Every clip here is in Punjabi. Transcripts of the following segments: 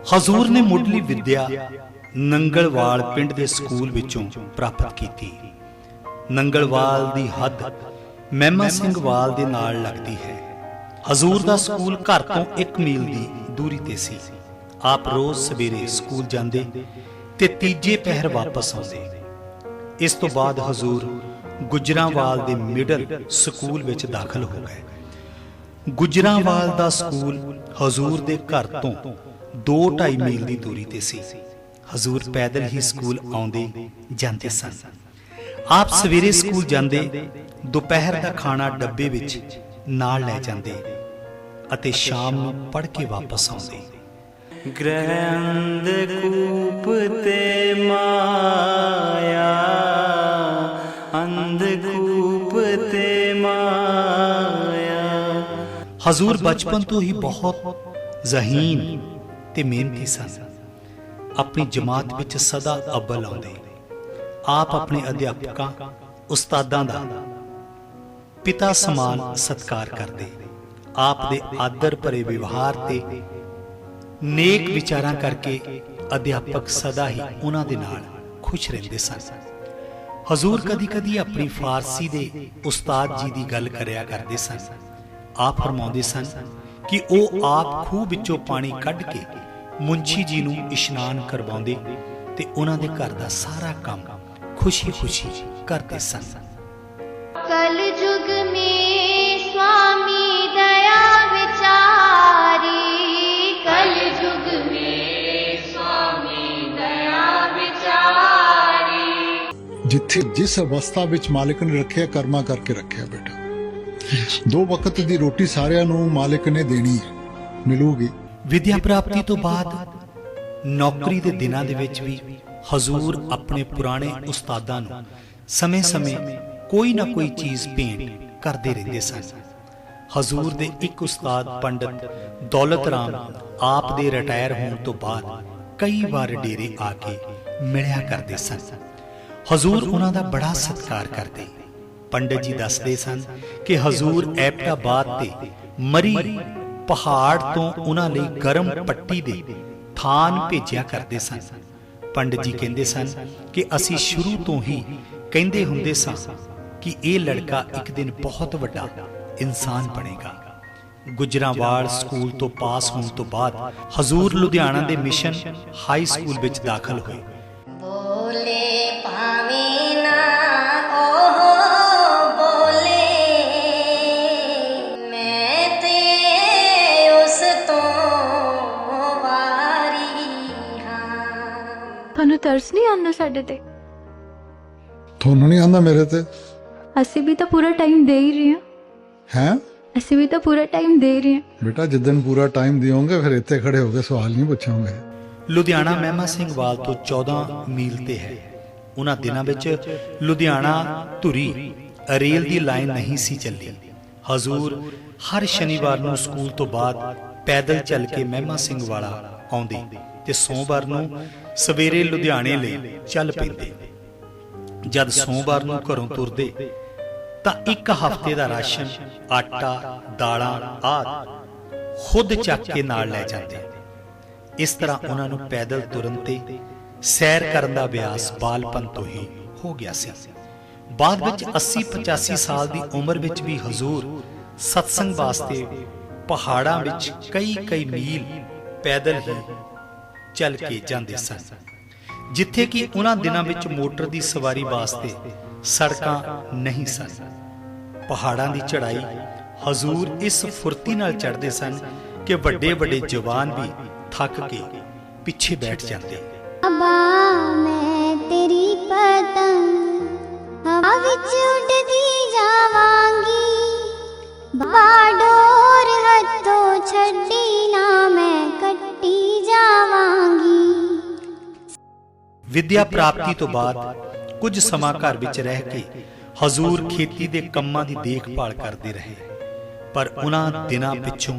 ਹਜ਼ੂਰ ਨੇ ਮੁੱਢਲੀ ਵਿੱਦਿਆ ਨੰਗਲਵਾਲ ਪਿੰਡ ਦੇ ਸਕੂਲ ਵਿੱਚੋਂ ਪ੍ਰਾਪਤ ਕੀਤੀ। ਨੰਗਲਵਾਲ ਦੀ ਹੱਦ ਮਹਿਮਾ ਸਿੰਘ ਵਾਲ ਦੇ ਨਾਲ ਲੱਗਦੀ ਹੈ। ਹਜ਼ੂਰ ਦਾ ਸਕੂਲ ਘਰ ਤੋਂ 1 ਮੀਲ ਦੀ ਦੂਰੀ ਤੇ ਸੀ। ਆਪ ਰੋਜ਼ ਸਵੇਰੇ ਸਕੂਲ ਜਾਂਦੇ ਤੇ ਤੀਜੇ ਪਹਿਰ ਵਾਪਸ ਆਉਂਦੇ। ਇਸ ਤੋਂ ਬਾਅਦ ਹਜ਼ੂਰ ਗੁਜਰਾਂਵਾਲ ਦੇ ਮਿਡਲ ਸਕੂਲ ਵਿੱਚ ਦਾਖਲ ਹੋ ਗਏ। ਗੁਜਰਾਂਵਾਲ ਦਾ ਸਕੂਲ ਹਜ਼ੂਰ ਦੇ ਘਰ ਤੋਂ 2-2.5 ਮੀਲ ਦੀ ਦੂਰੀ ਤੇ ਸੀ। ਹਜ਼ੂਰ ਪੈਦਲ ਹੀ ਸਕੂਲ ਆਉਂਦੇ ਜਾਂਦੇ ਸਨ। ਆਪ ਸਵੇਰੇ ਸਕੂਲ ਜਾਂਦੇ, ਦੁਪਹਿਰ ਦਾ ਖਾਣਾ ਡੱਬੇ ਵਿੱਚ ਨਾਲ ਲੈ ਜਾਂਦੇ ਅਤੇ ਸ਼ਾਮ ਨੂੰ ਪੜ੍ਹ ਕੇ ਵਾਪਸ ਆਉਂਦੇ। ਗ੍ਰਹਿ ਅੰਧਕੂਪ ਤੇ ਮਾਇਆ, ਅੰਧਕੂਪ ਤੇ ਮਾਇਆ। ਹਜ਼ੂਰ ਬਚਪਨ ਤੋਂ ਹੀ ਬਹੁਤ ਜ਼ਹੀਨ ਤੇ ਮਿਹਨਤੀ ਸਨ। ਆਪਣੀ ਜਮਾਤ ਵਿੱਚ ਸਦਾ ਅੱਵਲ ਆਉਂਦੇ। ਆਪ ਆਪਣੇ ਅਧਿਆਪਕਾਂ ਉਸਤਾਦਾਂ ਦਾ ਪਿਤਾ ਸਮਾਨ ਸਤਿਕਾਰ ਕਰਦੇ। ਆਪ ਦੇ ਆਦਰ ਭਰੇ ਵਿਵਹਾਰ ਤੇ ਨੇਕ ਵਿਚਾਰਾਂ ਕਰਕੇ ਅਧਿਆਪਕ ਸਦਾ ਹੀ ਉਹਨਾਂ ਦੇ ਨਾਲ ਖੁਸ਼ ਰਹਿੰਦੇ ਸਨ। ਹਜ਼ੂਰ ਕਦੀ-ਕਦੀ ਆਪਣੀ ਫਾਰਸੀ ਦੇ ਉਸਤਾਦ ਜੀ ਦੀ ਗੱਲ ਕਰਿਆ ਕਰਦੇ ਸਨ। ਆਪ ਫਰਮਾਉਂਦੇ ਸਨ ਕਿ ਉਹ ਆਪ ਖੂਹ ਵਿੱਚੋਂ ਪਾਣੀ ਕੱਢ ਕੇ ਮੁੰਸ਼ੀ ਜੀ ਨੂੰ ਇਸ਼ਨਾਨ ਕਰਵਾਉਂਦੇ ਤੇ ਉਹਨਾਂ ਦੇ ਘਰ ਦਾ ਸਾਰਾ ਕੰਮ ਖੁਸ਼ੀ-ਖੁਸ਼ੀ ਕਰਦੇ ਸਨ। कल जुग में स्वामी दया विचारी, कल जुग में स्वामी दया विचारी। जिथे जिस अवस्था विच मालिक ने रखिया कर्मा करके रखिया बेटा। 2 वक्त दी रोटी सारिਆਂ ਨੂੰ मालिक ने देनी है, मिलूगी। ਵਿਦਿਆ ਪ੍ਰਾਪਤੀ ਤੋਂ ਬਾਅਦ ਨੌਕਰੀ ਦੇ ਦਿਨਾਂ ਦੇ ਵਿੱਚ ਵੀ ਹਜ਼ੂਰ ਆਪਣੇ ਪੁਰਾਣੇ ਉਸਤਾਦਾਂ ਨੂੰ ਸਮੇਂ-ਸਮੇਂ ਕੋਈ ਨਾ ਕੋਈ ਚੀਜ਼ ਭੇਂਟ ਕਰਦੇ ਰਹਿੰਦੇ ਸਨ। ਹਜ਼ੂਰ ਦੇ ਇੱਕ ਉਸਤਾਦ ਪੰਡਤ ਦੌਲਤ ਰਾਮ ਆਪ ਦੇ ਰਿਟਾਇਰ ਹੋਣ ਤੋਂ ਬਾਅਦ ਕਈ ਵਾਰ ਡੇਰੇ ਆ ਕੇ ਮਿਲਿਆ ਕਰਦੇ ਸਨ। ਹਜ਼ੂਰ ਉਹਨਾਂ ਦਾ ਬੜਾ ਸਤਿਕਾਰ ਕਰਦੇ। ਪੰਡਤ ਜੀ ਦੱਸਦੇ ਸਨ ਕਿ ਹਜ਼ੂਰ ਐਬਟਾਬਾਦ ਤੇ ਮਰੀ ਪਹਾੜ ਤੋਂ ਉਹਨਾਂ ਲਈ ਗਰਮ ਪੱਟੀ ਦੇ ਥਾਨ ਭੇਜਿਆ ਕਰਦੇ ਸਨ। ਪੰਡਤ ਜੀ ਕਹਿੰਦੇ ਸਨ ਕਿ ਅਸੀਂ ਸ਼ੁਰੂ ਤੋਂ ਹੀ ਕਹਿੰਦੇ ਹੁੰਦੇ ਸਾਂ ਕਿ ਇਹ ਲੜਕਾ ਇੱਕ ਦਿਨ ਬਹੁਤ ਵੱਡਾ ਇਨਸਾਨ ਬਣੇਗਾ। ਗੁਜਰਾਂਵਾਲ ਸਕੂਲ ਤੋਂ ਪਾਸ ਹੋਣ ਤੋਂ ਬਾਅਦ ਹਜ਼ੂਰ ਲੁਧਿਆਣਾ ਦੇ ਮਿਸ਼ਨ ਹਾਈ ਸਕੂਲ ਵਿੱਚ ਦਾਖਲ ਹੋਏ। बोले पावे ना ओहो बोले, मैं ते उस तो वारी हाँ। ਤੁਹਾਨੂੰ ਤਰਸ ਨਹੀਂ ਆਉਂਦਾ ਸਾਡੇ ਤੇ? ਤੁਹਾਨੂੰ ਨਹੀਂ ਆਂਦਾ ਮੇਰੇ ਤੇ? ਅਸੀਂ ਵੀ ਤਾਂ ਪੂਰਾ ਟਾਈਮ ਦੇ ਹੀ ਰਹੇ ਹਾਂ। हैं ਅਸੀਂ ਵੀ ਤਾਂ ਪੂਰਾ ਟਾਈਮ ਦੇ ਰਹੇ ਹਾਂ। बेटा जिस दिन पूरा टाइम दियोगे फिर इतने खड़े होकर सवाल नहीं पूछोगे। ਲੁਧਿਆਣਾ ਮਹਿਮਾ ਸਿੰਘ ਵਾਲ ਤੋਂ 14 ਮੀਲ ਤੇ ਹੈ। ਉਹਨਾਂ ਦਿਨਾਂ ਵਿੱਚ ਲੁਧਿਆਣਾ ਧੁਰੀ ਰੇਲ ਦੀ ਲਾਈਨ ਨਹੀਂ ਸੀ ਚੱਲੀ। ਹਜ਼ੂਰ ਹਰ ਸ਼ਨੀਵਾਰ ਨੂੰ ਸਕੂਲ ਤੋਂ ਬਾਅਦ ਪੈਦਲ ਚੱਲ ਕੇ ਮਹਿਮਾ ਸਿੰਘ ਵਾਲਾ ਆਉਂਦੇ ਤੇ ਸੋਮਵਾਰ ਨੂੰ ਸਵੇਰੇ ਲੁਧਿਆਣੇ ਲਈ ਚੱਲ ਪੈਂਦੇ। ਜਦ ਸੋਮਵਾਰ ਨੂੰ ਘਰੋਂ ਤੁਰਦੇ ਤਾਂ 1 ਹਫ਼ਤੇ ਦਾ ਰਾਸ਼ਨ, ਆਟਾ, ਦਾਲਾਂ ਆਦਿ ਖੁਦ ਚੱਕ ਕੇ ਨਾਲ ਲੈ ਜਾਂਦੇ। ਇਸ ਤਰ੍ਹਾਂ ਉਹਨਾਂ ਨੂੰ ਪੈਦਲ ਤੁਰਨ ਤੇ ਸੈਰ ਕਰਨ ਦਾ ਅਭਿਆਸ ਬਾਲਪਨ ਤੋਂ ਹੀ ਹੋ ਗਿਆ ਸੀ। ਬਾਅਦ ਵਿੱਚ 80-85 ਸਾਲ ਦੀ ਉਮਰ ਵਿੱਚ ਵੀ ਹਜ਼ੂਰ ਸਤਸੰਗ ਵਾਸਤੇ ਪਹਾੜਾਂ ਵਿੱਚ ਕਈ ਮੀਲ ਪੈਦਲ ਹੀ ਚੱਲ ਕੇ ਜਾਂਦੇ ਸਨ, ਜਿੱਥੇ ਕਿ ਉਹਨਾਂ ਦਿਨਾਂ ਵਿੱਚ ਮੋਟਰ ਦੀ ਸਵਾਰੀ ਵਾਸਤੇ ਸੜਕਾਂ ਨਹੀਂ ਸਨ। ਪਹਾੜਾਂ ਦੀ ਚੜ੍ਹਾਈ ਹਜ਼ੂਰ ਇਸ ਫੁਰਤੀ ਨਾਲ ਚੜ੍ਹਦੇ ਸਨ ਕਿ ਵੱਡੇ ਜਵਾਨ ਵੀ ਥੱਕ ਕੇ ਪਿੱਛੇ ਬੈਠ ਜਾਂਦੇ। अबा मैं तेरी पतंग हवा विच उड़दी जावांगी, बाडोर हथों छड्डी ना मैं कट्टी जावांगी। ਵਿਦਿਆ ਪ੍ਰਾਪਤੀ ਤੋਂ ਬਾਅਦ ਕੁਝ ਸਮਾਂ ਘਰ ਵਿੱਚ ਰਹਿ ਕੇ ਹਜ਼ੂਰ ਖੇਤੀ ਦੇ ਕੰਮਾਂ ਦੀ ਦੇਖਭਾਲ ਕਰਦੇ ਰਹੇ। ਪਰ ਉਹਨਾਂ ਦਿਨਾਂ ਪਿੱਛੋਂ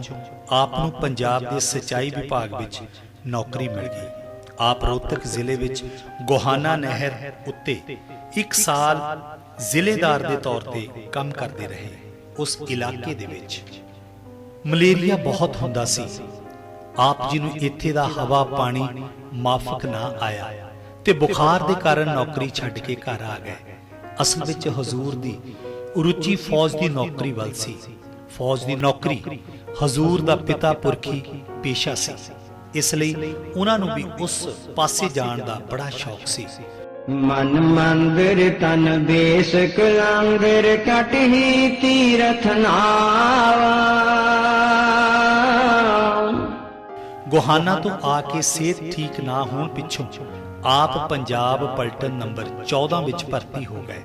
ਆਪ ਨੂੰ ਪੰਜਾਬ ਦੇ ਸਿੰਚਾਈ ਵਿਭਾਗ ਵਿੱਚ ਨੌਕਰੀ ਮਿਲ ਗਈ। ਆਪ ਰੋਹਤਕ ਜ਼ਿਲ੍ਹੇ ਵਿੱਚ ਗੋਹਾਨਾ ਨਹਿਰ ਉੱਤੇ 1 ਸਾਲ ਜ਼ਿਲ੍ਹੇਦਾਰ ਦੇ ਤੌਰ ਤੇ ਕੰਮ ਕਰਦੇ ਰਹੇ। ਉਸ ਇਲਾਕੇ ਦੇ ਵਿੱਚ ਮਲੇਰੀਆ ਬਹੁਤ ਹੁੰਦਾ ਸੀ ਆਪ ਜੀ ਨੂੰ ਇੱਥੇ ਦਾ ਹਵਾ ਪਾਣੀ ਮਾਫਕ ਨਾ ਆਇਆ ਤੇ ਬੁਖਾਰ ਦੇ ਕਾਰਨ ਨੌਕਰੀ ਛੱਡ ਕੇ ਘਰ ਆ ਗਏ। ਅਸਲ ਵਿੱਚ ਹਜ਼ੂਰ ਦੀ ਰੁਚੀ ਫੌਜ ਦੀ ਨੌਕਰੀ ਵੱਲ ਸੀ। ਫੌਜ ਦੀ ਨੌਕਰੀ ਹਜ਼ੂਰ ਦਾ ਪਿਤਾ ਪੁਰਖੀ ਪੇਸ਼ਾ ਸੀ, ਇਸ ਲਈ ਉਹਨਾਂ ਨੂੰ ਵੀ ਉਸ ਪਾਸੇ ਜਾਣ ਦਾ ਬੜਾ ਸ਼ੌਕ ਸੀ। ਮਨ ਮੰਦਰ ਤਨ ਬੇਸ ਕਲਾਂਗਰ ਕਟਹੀ ਤੀਰਥ ਨਾਵਾ। ਗੋਹਾਨਾ ਤੋਂ ਆ ਕੇ ਸਿਹਤ ਠੀਕ ਨਾ ਹੋਣ ਪਿੱਛੋਂ ਆਪ ਪੰਜਾਬ ਪਲਟਨ ਨੰਬਰ 14 ਵਿੱਚ ਭਰਤੀ ਹੋ ਗਏ।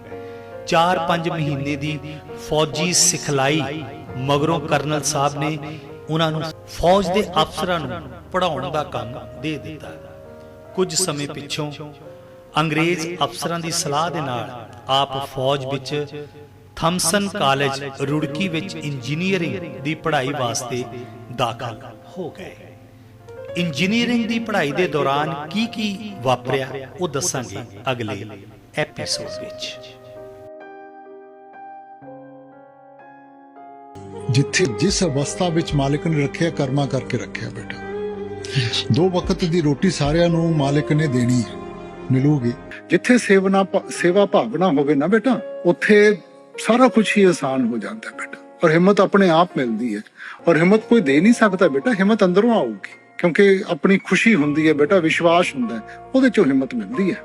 4-5 ਮਹੀਨੇ ਦੀ ਫੌਜੀ ਸਿਖਲਾਈ ਮਗਰੋਂ ਕਰਨਲ ਸਾਹਿਬ ਨੇ ਉਹਨਾਂ ਨੂੰ ਫੌਜ ਦੇ ਅਫਸਰਾਂ ਨੂੰ ਪੜ੍ਹਾਉਣ ਦਾ ਕੰਮ ਦੇ ਦਿੱਤਾ। ਕੁਝ ਸਮੇਂ ਪਿੱਛੋਂ ਅੰਗਰੇਜ਼ ਅਫਸਰਾਂ ਦੀ ਸਲਾਹ ਦੇ ਨਾਲ ਆਪ ਫੌਜ ਵਿੱਚ ਥਾਮਸਨ ਕਾਲਜ ਰੁੜਕੀ ਵਿੱਚ ਇੰਜੀਨੀਅਰਿੰਗ ਦੀ ਪੜ੍ਹਾਈ ਵਾਸਤੇ ਦਾਖਲ ਹੋ ਗਏ। ਇੰਜੀਨੀਅਰਿੰਗ ਦੀ ਪੜ੍ਹਾਈ ਦੇ ਦੌਰਾਨ ਕੀ ਵਾਪਰਿਆ ਉਹ ਦੱਸਾਂਗੇ ਅਗਲੇ ਐਪੀਸੋਡ ਵਿੱਚ। ਜਿੱਥੇ ਜਿਸ ਅਵਸਥਾ ਵਿੱਚ ਮਾਲਿਕ ਨੇ ਰੱਖਿਆ ਕਰਮਾ ਕਰਕੇ ਰੱਖਿਆ ਬੇਟਾ। 2 ਵਕਤ ਦੀ ਰੋਟੀ ਸਾਰਿਆਂ ਨੂੰ ਮਾਲਿਕ ਨੇ ਦੇਣੀ ਹੈ, ਮਿਲੂਗੀ। ਜਿੱਥੇ ਸੇਵਾ ਭਾਵਨਾ ਹੋਵੇ ਨਾ ਬੇਟਾ, ਉੱਥੇ ਸਾਰਾ ਕੁਝ ਹੀ ਆਸਾਨ ਹੋ ਜਾਂਦਾ ਬੇਟਾ। ਔਰ ਹਿੰਮਤ ਆਪਣੇ ਆਪ ਮਿਲਦੀ ਹੈ। ਔਰ ਹਿੰਮਤ ਕੋਈ ਦੇ ਨਹੀਂ ਸਕਦਾ ਬੇਟਾ, ਹਿੰਮਤ ਅੰਦਰੋਂ ਆਊਗੀ, ਕਿਉਂਕਿ ਆਪਣੀ ਖੁਸ਼ੀ ਹੁੰਦੀ ਹੈ ਬੇਟਾ, ਵਿਸ਼ਵਾਸ ਹੁੰਦਾ ਹੈ, ਉਹਦੇ ਚੋਂ ਹਿੰਮਤ ਮਿਲਦੀ ਹੈ।